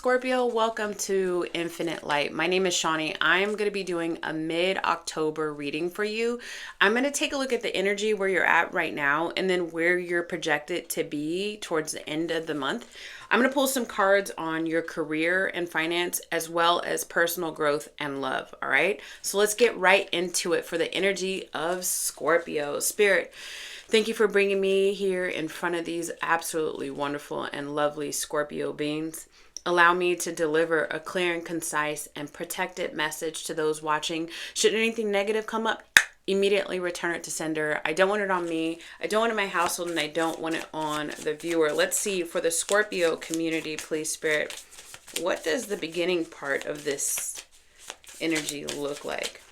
Scorpio. Welcome to Infinite Light. My name is Shawnee. I'm going to be doing a mid-October reading for you. I'm going to take a look at the energy where you're at right now and then where you're projected to be towards the end of the month. I'm going to pull some cards on your career and finance as well as personal growth and love. All right. So let's get right into it for the energy of Scorpio. Spirit, thank you for bringing me here in front of these absolutely wonderful and lovely Scorpio beings. Allow me to deliver a clear and concise and protected message to those watching. Should anything negative come up, immediately return it to sender. I don't want it on me. I don't want it in my household, and I don't want it on the viewer. Let's see, for the Scorpio community, please, Spirit, what does the beginning part of this energy look like?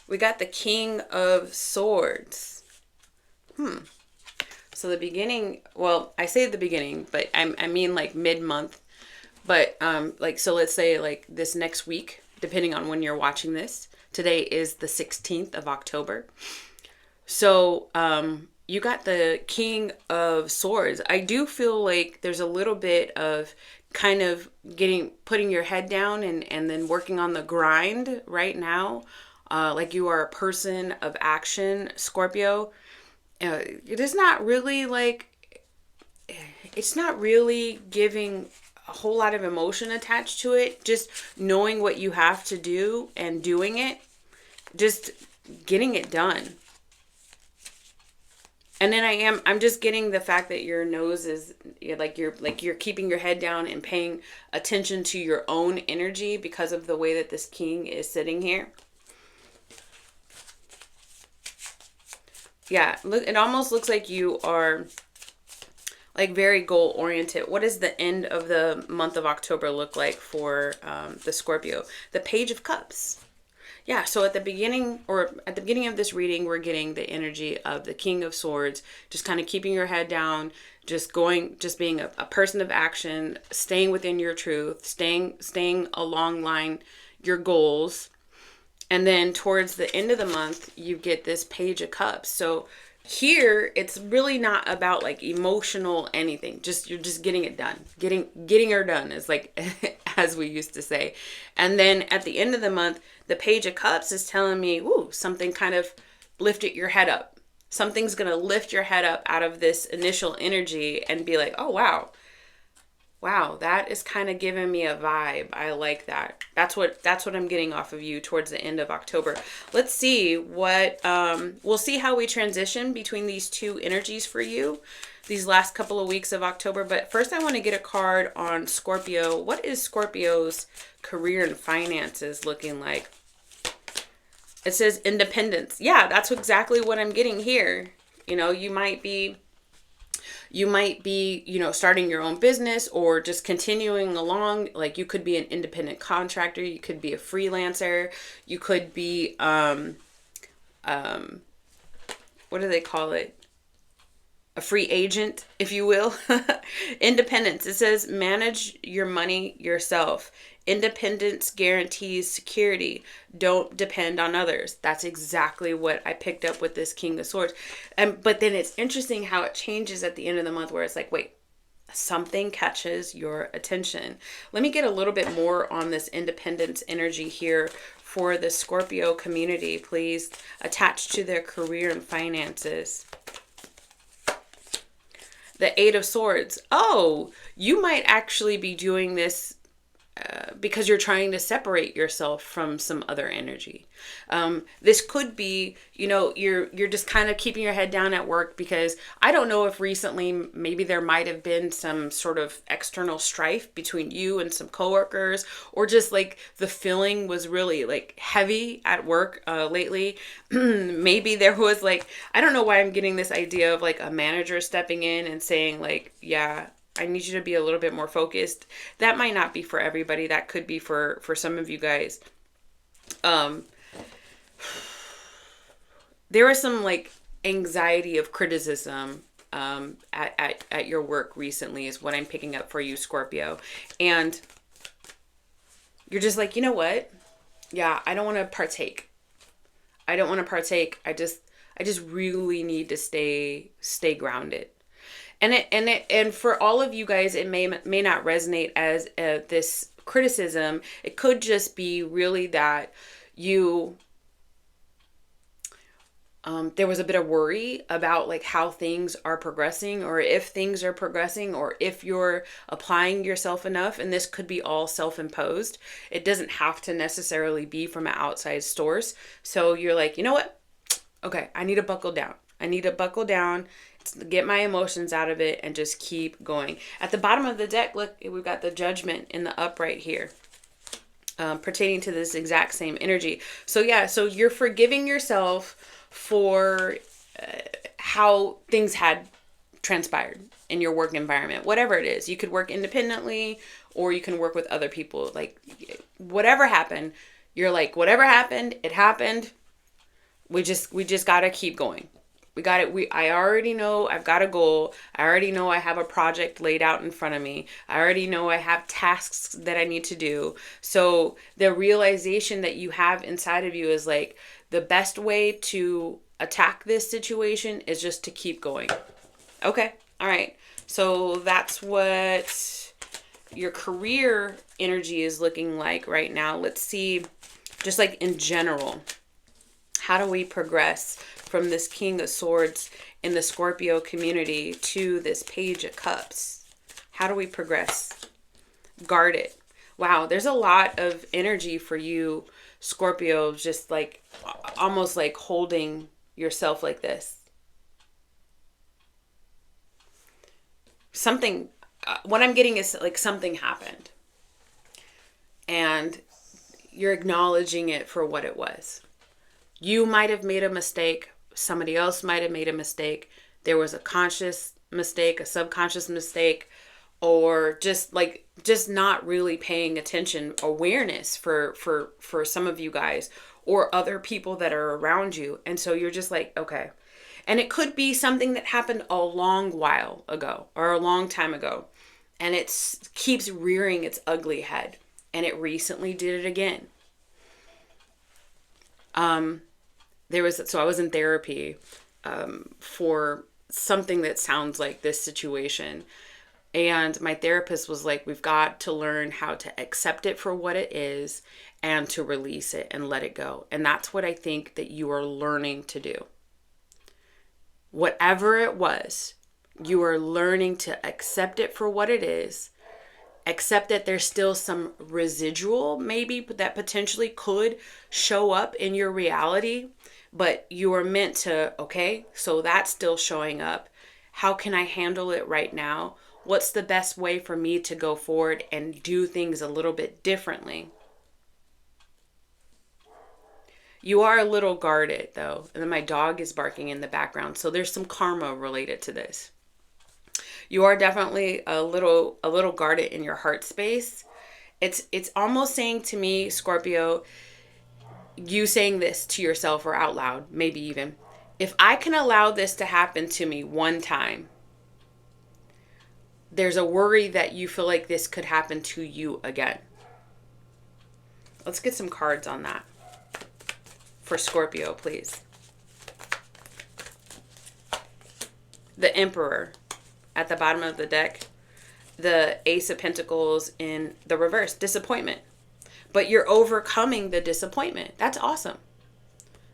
We got the King of Swords. So the beginning, well, I say the beginning, but I mean like mid-month. But so let's say like this next week, depending on when you're watching this. Today is the 16th of October. So you got the King of Swords. I do feel like there's a little bit of kind of putting your head down and then working on the grind right now. Like you are a person of action, Scorpio. It is not really it's not really giving a whole lot of emotion attached to it. Just knowing what you have to do and doing it, just getting it done. And then I'm just getting the fact that your nose is you're keeping your head down and paying attention to your own energy because of the way that this king is sitting here. Yeah, look, it almost looks like you are like very goal oriented. What does the end of the month of October look like for the Scorpio? The Page of Cups. Yeah, so at the beginning of this reading, we're getting the energy of the King of Swords, just kind of keeping your head down, just being a person of action, staying within your truth, staying along line your goals. And then towards the end of the month, you get this Page of Cups. So here, it's really not about like emotional anything. You're just getting it done. Getting her done is like, as we used to say. And then at the end of the month, the Page of Cups is telling me, ooh, something kind of lifted your head up. Something's going to lift your head up out of this initial energy and be like, oh, wow. Wow, that is kind of giving me a vibe. I like that. That's what I'm getting off of you towards the end of October. Let's see what we'll see how we transition between these two energies for you these last couple of weeks of October. But first I want to get a card on Scorpio. What is Scorpio's career and finances looking like? It says independence. Yeah, that's exactly what I'm getting here. You might be, starting your own business or just continuing along. Like you could be an independent contractor. You could be a freelancer. You could be, what do they call it? A free agent, if you will. Independence. It says manage your money yourself. Independence guarantees security. Don't depend on others. That's exactly what I picked up with this King of Swords. But then it's interesting how it changes at the end of the month where it's like, wait, something catches your attention. Let me get a little bit more on this independence energy here for the Scorpio community, please, attached to their career and finances. The Eight of Swords. Oh, you might actually be doing this because you're trying to separate yourself from some other energy. This could be, you're just kind of keeping your head down at work because I don't know if recently maybe there might have been some sort of external strife between you and some coworkers, or just like the feeling was really like heavy at work lately. Maybe there was like, I don't know why I'm getting this idea of like a manager stepping in and saying like, yeah, I need you to be a little bit more focused. That might not be for everybody. That could be for some of you guys. There was some like anxiety of criticism at your work recently is what I'm picking up for you, Scorpio. And you're just like, you know what? Yeah, I don't want to partake. I just really need to stay grounded. And for all of you guys, it may not resonate as this criticism. It could just be really that you there was a bit of worry about like how things are progressing, or if things are progressing, or if you're applying yourself enough. And this could be all self-imposed. It doesn't have to necessarily be from an outside source. So you're like, you know what? Okay, I need to buckle down. I need to buckle down, get my emotions out of it, and just keep going. At the bottom of the deck, look, we've got the Judgment in the upright here. Pertaining to this exact same energy. So yeah, so you're forgiving yourself for how things had transpired in your work environment, whatever it is. You could work independently, or you can work with other people. Like whatever happened, you're like, whatever happened, it happened. We just got to keep going. We got it. I already know I've got a goal. I already know I have a project laid out in front of me. I already know I have tasks that I need to do. So the realization that you have inside of you is like, the best way to attack this situation is just to keep going. Okay. All right. So that's what your career energy is looking like right now. Let's see, just like in general, how do we progress from this King of Swords in the Scorpio community to this Page of Cups? How do we progress? Guard it. Wow, there's a lot of energy for you, Scorpio, just like almost like holding yourself like this. Something, what I'm getting is like something happened. And you're acknowledging it for what it was. You might have made a mistake. Somebody else might have made a mistake. There was a conscious mistake, a subconscious mistake, or just not really paying attention, awareness for some of you guys or other people that are around you. And so you're just like, okay. And it could be something that happened a long while ago or a long time ago. And it keeps rearing its ugly head. And it recently did it again. So I was in therapy for something that sounds like this situation. And my therapist was like, we've got to learn how to accept it for what it is and to release it and let it go. And that's what I think that you are learning to do. Whatever it was, you are learning to accept it for what it is. Accept that there's still some residual maybe that potentially could show up in your reality. But you are meant to, okay, so that's still showing up. How can I handle it right now? What's the best way for me to go forward and do things a little bit differently? You are a little guarded though. And then my dog is barking in the background. So there's some karma related to this. You are definitely a little guarded in your heart space. It's almost saying to me, Scorpio, you saying this to yourself or out loud, maybe even, if I can allow this to happen to me one time, there's a worry that you feel like this could happen to you again. Let's get some cards on that for Scorpio, please. The Emperor at the bottom of the deck. The Ace of Pentacles in the reverse. Disappointment. But you're overcoming the disappointment. That's awesome.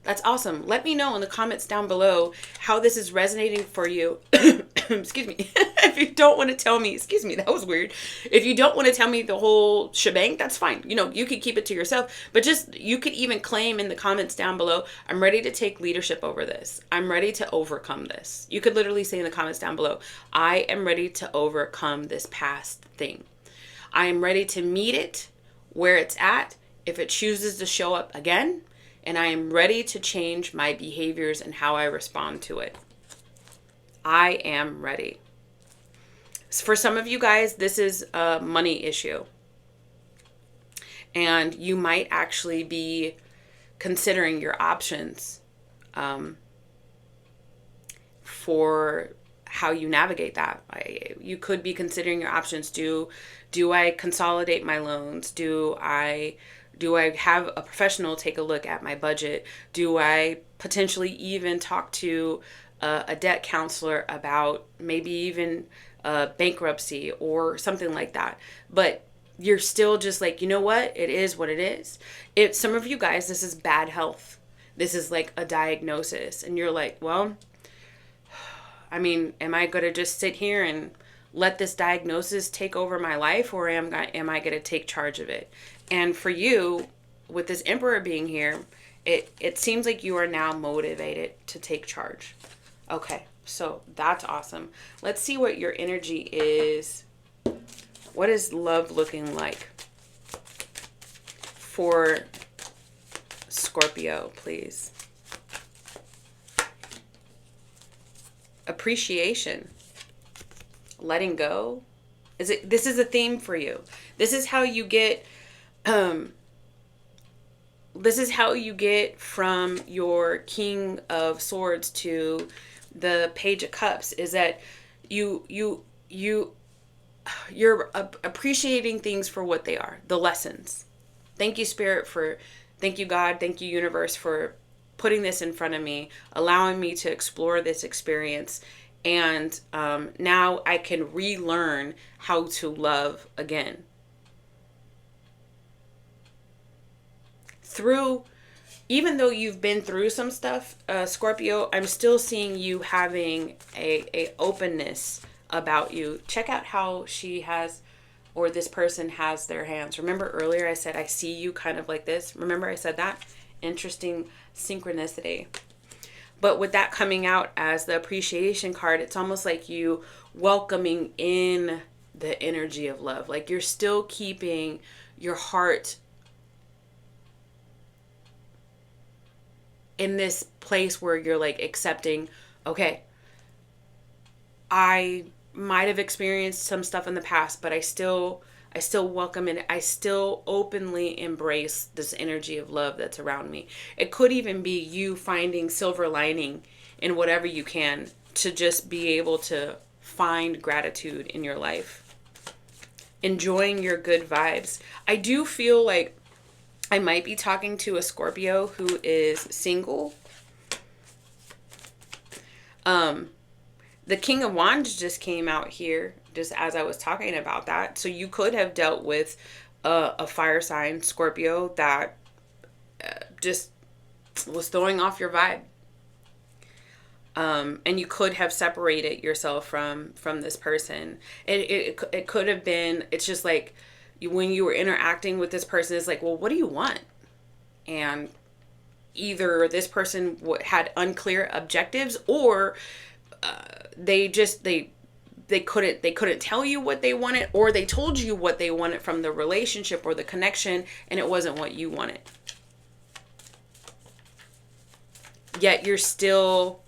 That's awesome. Let me know in the comments down below how this is resonating for you. Excuse me. If you don't want to tell me, excuse me, that was weird. If you don't want to tell me the whole shebang, that's fine. You know, you could keep it to yourself, but just, you could even claim in the comments down below, I'm ready to take leadership over this. I'm ready to overcome this. You could literally say in the comments down below, I am ready to overcome this past thing. I am ready to meet it where it's at if it chooses to show up again. And I am ready to change my behaviors and how I respond to it. I am ready. For some of you guys, this is a money issue. And you might actually be considering your options for how you navigate that. You could be considering your options. Do I consolidate my loans? Do I have a professional take a look at my budget? Do I potentially even talk to a debt counselor about maybe even bankruptcy or something like that. But you're still just like, you know what? It is what it is. Some of you guys, this is bad health. This is like a diagnosis. And you're like, well, I mean, am I going to just sit here and let this diagnosis take over my life, or am I going to take charge of it? And for you, with this Emperor being here, it seems like you are now motivated to take charge. Okay, so that's awesome. Let's see what your energy is. What is love looking like for Scorpio, please? Appreciation. Letting go. This is a theme for you. This is how you get from your King of Swords to the Page of Cups, is that you're appreciating things for what they are, the lessons. Thank you, Spirit, thank you, God, thank you, Universe, for putting this in front of me, allowing me to explore this experience. And now I can relearn how to love again. Even though you've been through some stuff, Scorpio, I'm still seeing you having a openness about you. Check out how she has, or this person has their hands. Remember earlier I said I see you kind of like this? Remember I said that? Interesting synchronicity. But with that coming out as the appreciation card, it's almost like you welcoming in the energy of love. Like you're still keeping your heart in this place where you're like accepting, okay, I might have experienced some stuff in the past, but I still welcome it. I still openly embrace this energy of love that's around me. It could even be you finding silver lining in whatever you can to just be able to find gratitude in your life. Enjoying your good vibes. I do feel like I might be talking to a Scorpio who is single. The King of Wands just came out here just as I was talking about that. So you could have dealt with a fire sign, Scorpio, that just was throwing off your vibe. And you could have separated yourself from this person. It could have been, it's just like when you were interacting with this person, it's like, well, what do you want? And either this person had unclear objectives, or they couldn't tell you what they wanted, or they told you what they wanted from the relationship or the connection, and it wasn't what you wanted. Yet you're still,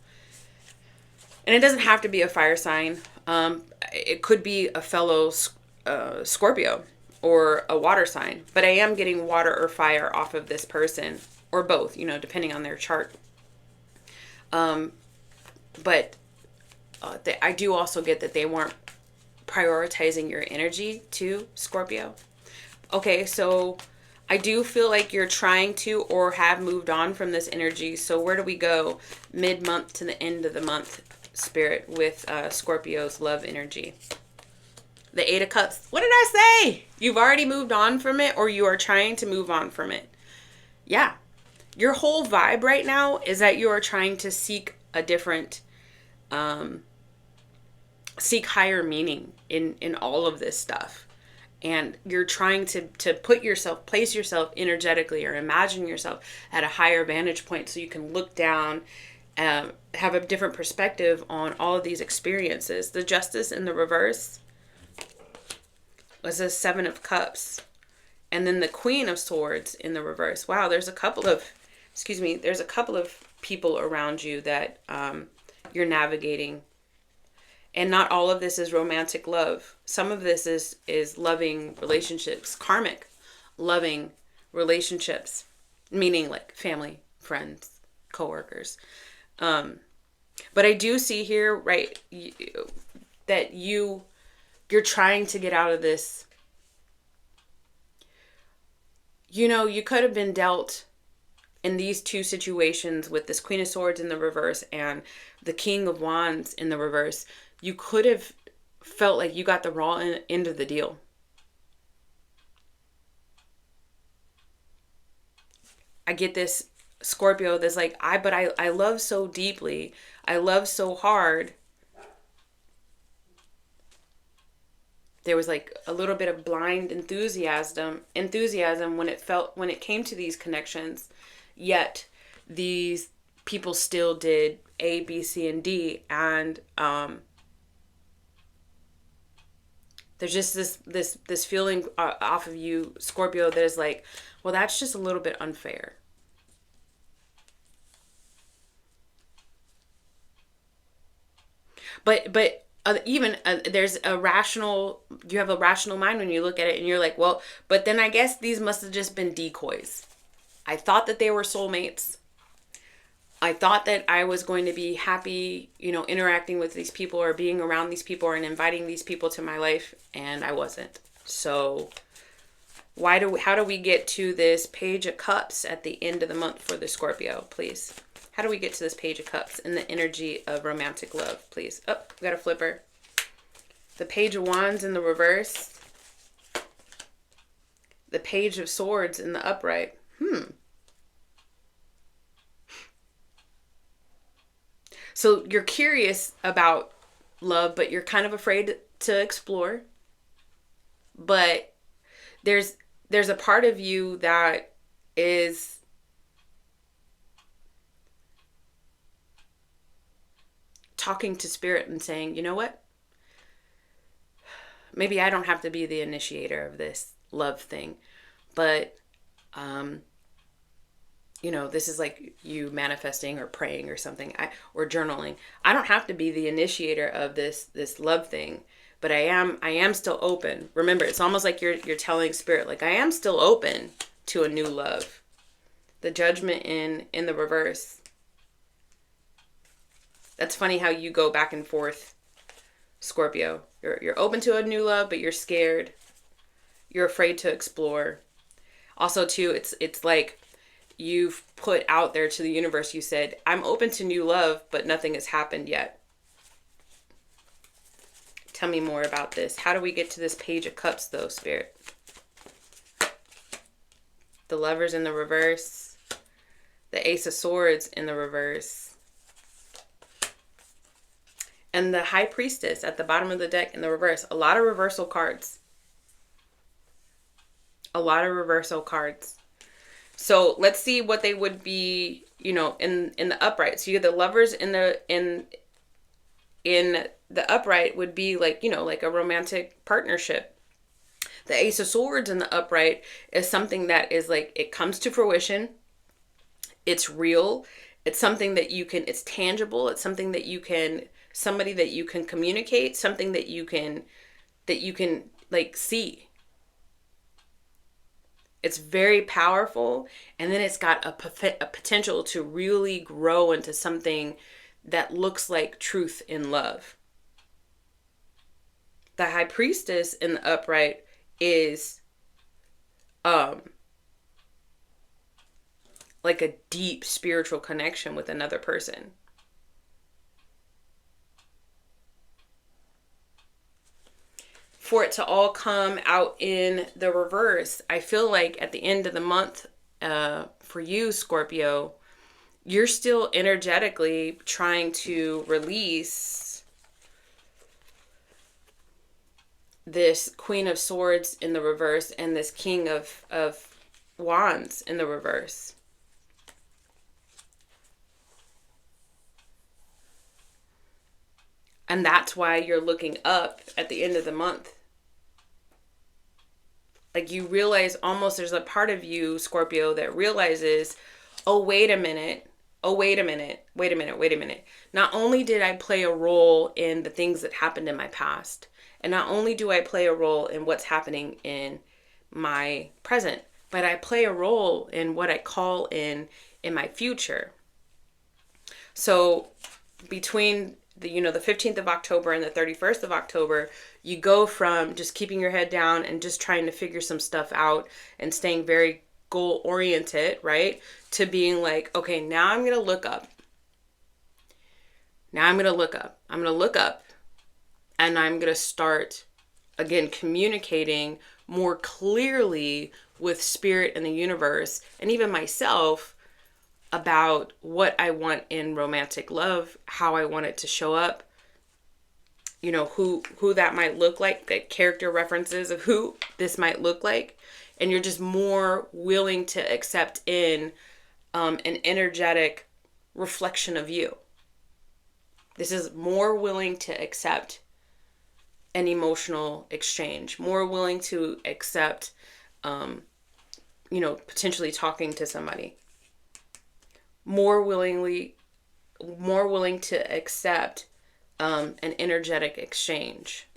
and it doesn't have to be a fire sign. It could be a fellow Scorpio or a water sign, but I am getting water or fire off of this person, or both, depending on their chart. But I do also get that they weren't prioritizing your energy too, Scorpio. Okay, so I do feel like you're trying to or have moved on from this energy. So where do we go mid-month to the end of the month, Spirit, with Scorpio's love energy? The Eight of Cups. What did I say? You've already moved on from it, or you are trying to move on from it. Yeah. Your whole vibe right now is that you are trying to seek a different, seek higher meaning in all of this stuff. And you're trying to place yourself energetically, or imagine yourself at a higher vantage point so you can look down, have a different perspective on all of these experiences. The Justice in the reverse was a Seven of Cups. And then the Queen of Swords in the reverse. Wow, there's a couple of people around you that you're navigating. And not all of this is romantic love. Some of this is loving relationships, karmic loving relationships, meaning like family, friends, coworkers. But I do see here, right, that you're trying to get out of this. You could have been dealt in these two situations with this Queen of Swords in the reverse and the King of Wands in the reverse, you could have felt like you got the wrong end of the deal. I get this Scorpio that's like, I love so deeply. I love so hard. There was like a little bit of blind enthusiasm when it came to these connections. Yet these people still did A, B, C, and D, and there's just this feeling off of you, Scorpio, that is like, well, that's just a little bit unfair. But even there's a rational, you have a rational mind when you look at it, and you're like, well, but then I guess these must have just been decoys. I thought that they were soulmates. I thought that I was going to be happy, interacting with these people or being around these people and inviting these people to my life, and I wasn't. So how do we get to this Page of Cups at the end of the month for the Scorpio, please? How do we get to this Page of Cups in the energy of romantic love, please? Oh, we got a flipper. The Page of Wands in the reverse. The Page of Swords in the upright. So you're curious about love, but you're kind of afraid to explore. But there's a part of you that is talking to spirit and saying, you know what? Maybe I don't have to be the initiator of this love thing, but this is like you manifesting or praying or something, or journaling. I don't have to be the initiator of this love thing, but I am still open. Remember, it's almost like you're telling spirit, like, I am still open to a new love. The Judgment in the reverse. That's funny how you go back and forth, Scorpio. You're open to a new love, but you're scared. You're afraid to explore. Also, too, it's like you've put out there to the universe, you said, I'm open to new love, but nothing has happened yet. Tell me more about this. How do we get to this Page of Cups, though, Spirit? The Lovers in the reverse. The Ace of Swords in the reverse. And the High Priestess at the bottom of the deck in the reverse. A lot of reversal cards. A lot of reversal cards. So let's see what they would be, in the upright. So you have the Lovers in the upright would be like, like a romantic partnership. The Ace of Swords in the upright is something that is like, it comes to fruition. It's real. It's something that it's tangible. It's something that somebody that you can communicate, something that you can like see. It's very powerful, and then it's got a potential to really grow into something that looks like truth in love. The High Priestess in the upright is like a deep spiritual connection with another person. For it to all come out in the reverse, I feel like at the end of the month, for you, Scorpio, you're still energetically trying to release this Queen of Swords in the reverse and this King of Wands in the reverse. And that's why you're looking up at the end of the month. Like, you realize almost there's a part of you, Scorpio, that realizes, oh, wait a minute. Oh, wait a minute. Wait a minute. Wait a minute. Not only did I play a role in the things that happened in my past, and not only do I play a role in what's happening in my present, but I play a role in what I call in my future. So between the 15th of October and the 31st of October, you go from just keeping your head down and just trying to figure some stuff out and staying very goal oriented, right? To being like, okay, now I'm going to look up. Now I'm going to look up. I'm going to look up and I'm going to start, again, communicating more clearly with spirit and the universe and even myself about what I want in romantic love, how I want it to show up, you know, who that might look like character references of who this might look like. And you're just more willing to accept in an energetic reflection of you. This is more willing to accept an emotional exchange, more willing to accept, you know, potentially talking to somebody, more willing to accept an energetic exchange.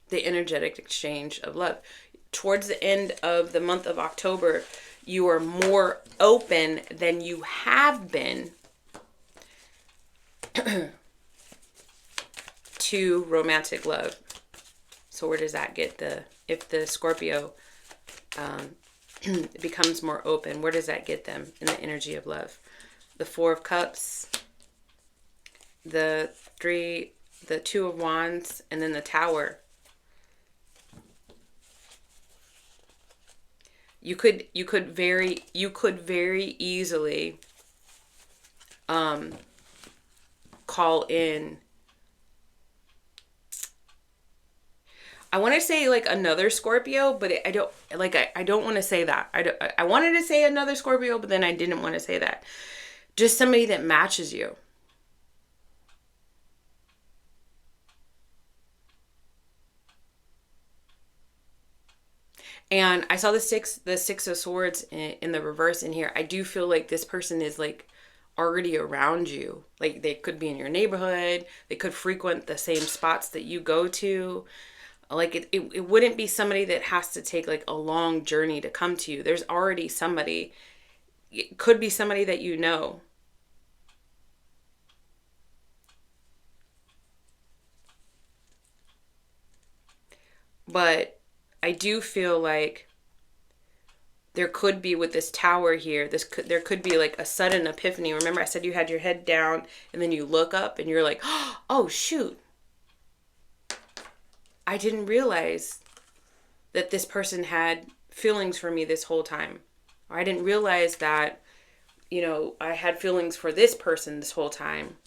The energetic exchange of love. Towards the end of the month of October, you are more open than you have been to romantic love. So where does that get if the Scorpio becomes more open, where does that get them in the energy of love? The Four of Cups, the Two of Wands, and then the Tower. You could very easily call in, I want to say like another Scorpio, but I don't want to say that. I wanted to say another Scorpio, but then I didn't want to say that. Just somebody that matches you. And I saw the six of swords in the reverse in here. I do feel like this person is like already around you. Like they could be in your neighborhood. They could frequent the same spots that you go to. Like it wouldn't be somebody that has to take like a long journey to come to you. There's already somebody. It could be somebody that you know. But I do feel like there could be, with this Tower here, there could be like a sudden epiphany. Remember I said you had your head down and then you look up and you're like, oh shoot, I didn't realize that this person had feelings for me this whole time. Or I didn't realize that, you know, I had feelings for this person this whole time.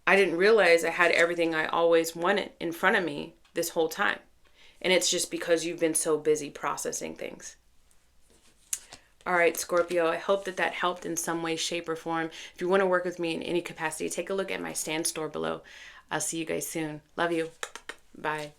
I didn't realize I had everything I always wanted in front of me this whole time. And it's just because you've been so busy processing things. All right, Scorpio, I hope that helped in some way, shape, or form. If you want to work with me in any capacity, take a look at my stand store below. I'll see you guys soon. Love you. Bye.